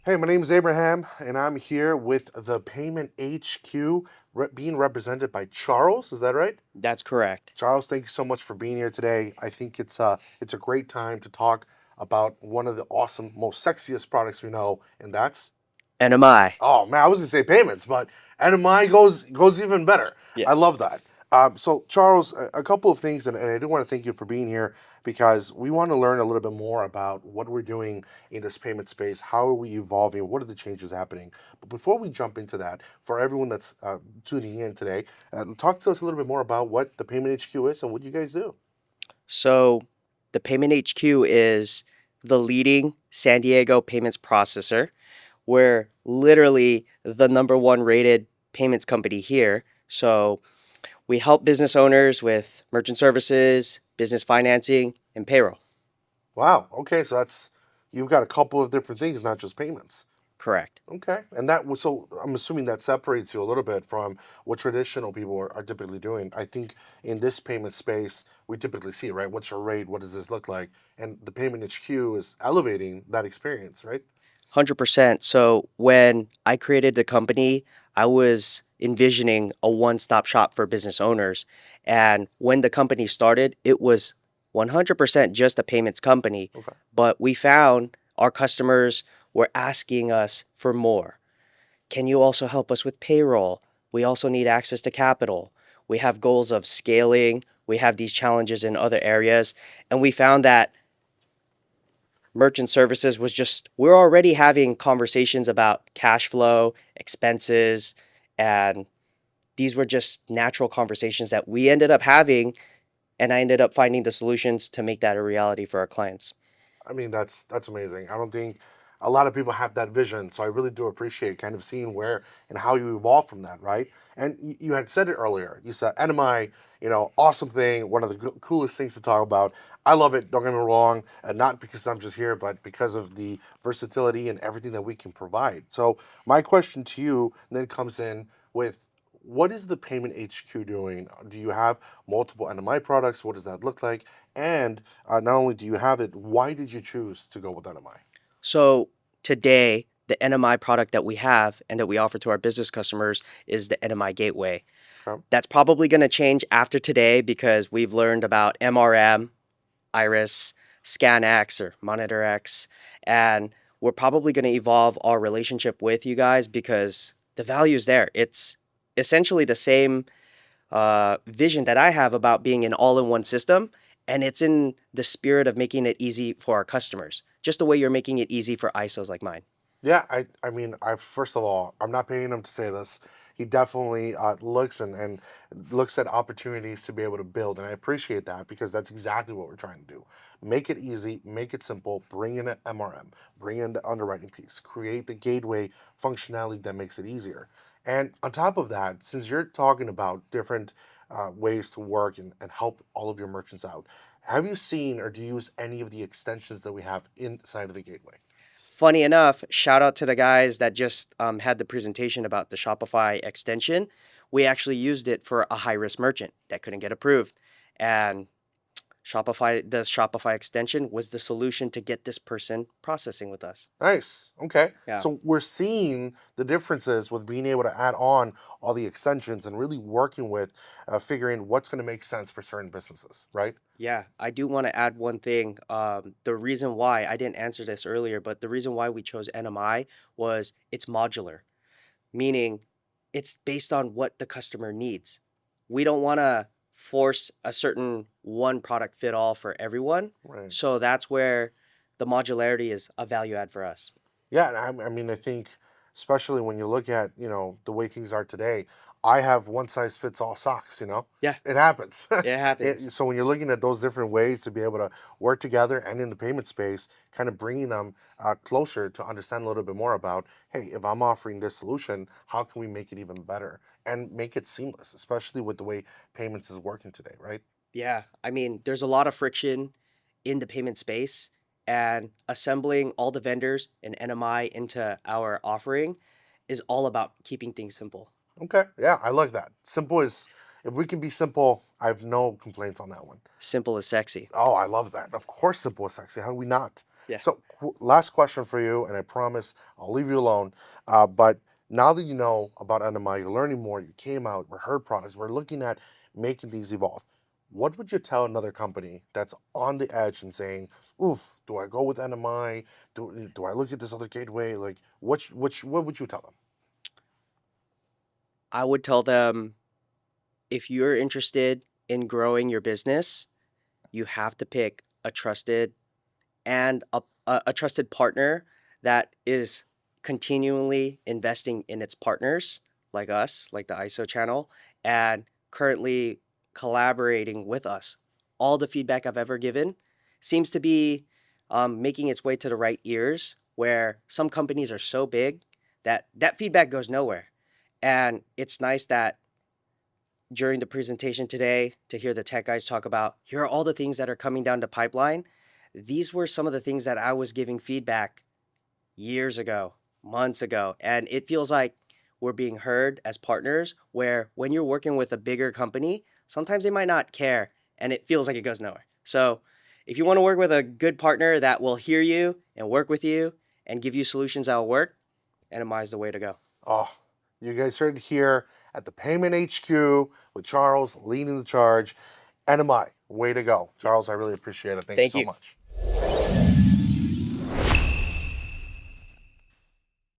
Hey, my name is Abraham, and I'm here with the Payment HQ being represented by Charles. Is that right? That's correct. Charles, thank you so much for being here today. I think it's a great time to talk about one of the awesome, most sexiest products we know, and that's NMI. oh man, I was gonna say payments, but NMI goes even better. Yeah. I love that. So Charles, a couple of things, and I do want to thank you for being here because we want to learn a little bit more about what we're doing in this payment space. How are we evolving? What are the changes happening? But before we jump into that, for everyone that's tuning in today, talk to us a little bit more about what the Payment HQ is and what you guys do. So the Payment HQ is the leading San Diego payments processor. We're literally the number one rated payments company here. So we help business owners with merchant services, business financing, and payroll. Wow. Okay, so that's you've got a couple of different things, not just payments. Correct. Okay, and that was so. I'm assuming that separates you a little bit from what traditional people are typically doing. I think in this payment space, we typically see right. What's your rate? What does this look like? And the payment HQ is elevating that experience, right? 100%. So when I created the company, I was envisioning a one stop shop for business owners. And when the company started, it was 100% just a payments company. Okay. But we found our customers were asking us for more. Can you also help us with payroll? We also need access to capital. We have goals of scaling. We have these challenges in other areas. And we found that merchant services was just we're already having conversations about cash flow, expenses, and these were just natural conversations that we ended up having, and I ended up finding the solutions to make that a reality for our clients. I mean, that's amazing. I don't think a lot of people have that vision, so I really do appreciate kind of seeing where and how you evolve from that, right? And you had said it earlier. You said NMI, awesome thing, one of the coolest things to talk about. I love it. Don't get me wrong, and not because I'm just here, but because of the versatility and everything that we can provide. So my question to you then comes in with. What is the Payment HQ doing? Do you have multiple NMI products? What does that look like? And not only do you have it, why did you choose to go with NMI? So today, the NMI product that we have and that we offer to our business customers is the NMI Gateway. Okay. That's probably going to change after today because we've learned about MRM, Iris, ScanX or MonitorX, and we're probably going to evolve our relationship with you guys because the value is there. It's essentially the same vision that I have about being an all-in-one system, and it's in the spirit of making it easy for our customers, just the way you're making it easy for ISOs like mine. Yeah, I mean, I first of all, I'm not paying him to say this. He definitely looks and looks at opportunities to be able to build, and I appreciate that because that's exactly what we're trying to do. Make it easy, make it simple, bring in an MRM, bring in the underwriting piece, create the gateway functionality that makes it easier. And on top of that, since you're talking about different ways to work and help all of your merchants out, have you seen or do you use any of the extensions that we have inside of the gateway? Funny enough, shout out to the guys that just had the presentation about the Shopify extension. We actually used it for a high risk merchant that couldn't get approved. And the Shopify extension was the solution to get this person processing with us. Nice. Okay. Yeah. So we're seeing the differences with being able to add on all the extensions and really working with figuring what's going to make sense for certain businesses, right? Yeah, I do want to add one thing. The reason why I didn't answer this earlier, but the reason why we chose NMI was it's modular, meaning it's based on what the customer needs. We don't want to force a certain one product fit all for everyone. Right. So that's where the modularity is a value add for us. Yeah, and I mean, I think especially when you look at the way things are today, I have one size fits all socks. Yeah, It happens. it happens. So when you're looking at those different ways to be able to work together and in the payment space, kind of bringing them closer to understand a little bit more about, hey, if I'm offering this solution, how can we make it even better and make it seamless, especially with the way payments is working today, right? Yeah, I mean, there's a lot of friction in the payment space, and assembling all the vendors and NMI into our offering is all about keeping things simple. Okay, yeah, I like that. Simple is, if we can be simple, I have no complaints on that one. Simple is sexy. Oh, I love that. Of course, simple is sexy. How do we not? Yeah. So, last question for you, and I promise I'll leave you alone. But now that you know about NMI, you're learning more, you came out, we're heard products, we're looking at making these evolve. What would you tell another company that's on the edge and saying, "Oof, do I go with NMI? Do I look at this other gateway?" Like, what would you tell them? I would tell them if you're interested in growing your business, you have to pick a trusted and a trusted partner that is continually investing in its partners, like us, like the ISO channel, and currently collaborating with us. All the feedback I've ever given seems to be making its way to the right ears, where some companies are so big that that feedback goes nowhere. And it's nice that during the presentation today to hear the tech guys talk about here are all the things that are coming down the pipeline. These were some of the things that I was giving feedback years ago, months ago, and it feels like we're being heard as partners where when you're working with a bigger company, sometimes they might not care and it feels like it goes nowhere. So, if you want to work with a good partner that will hear you and work with you and give you solutions that will work, NMI is the way to go. Oh, you guys heard it here at the Payment HQ with Charles leading the charge. NMI, way to go. Charles, I really appreciate it. Thank you Thank so you. much.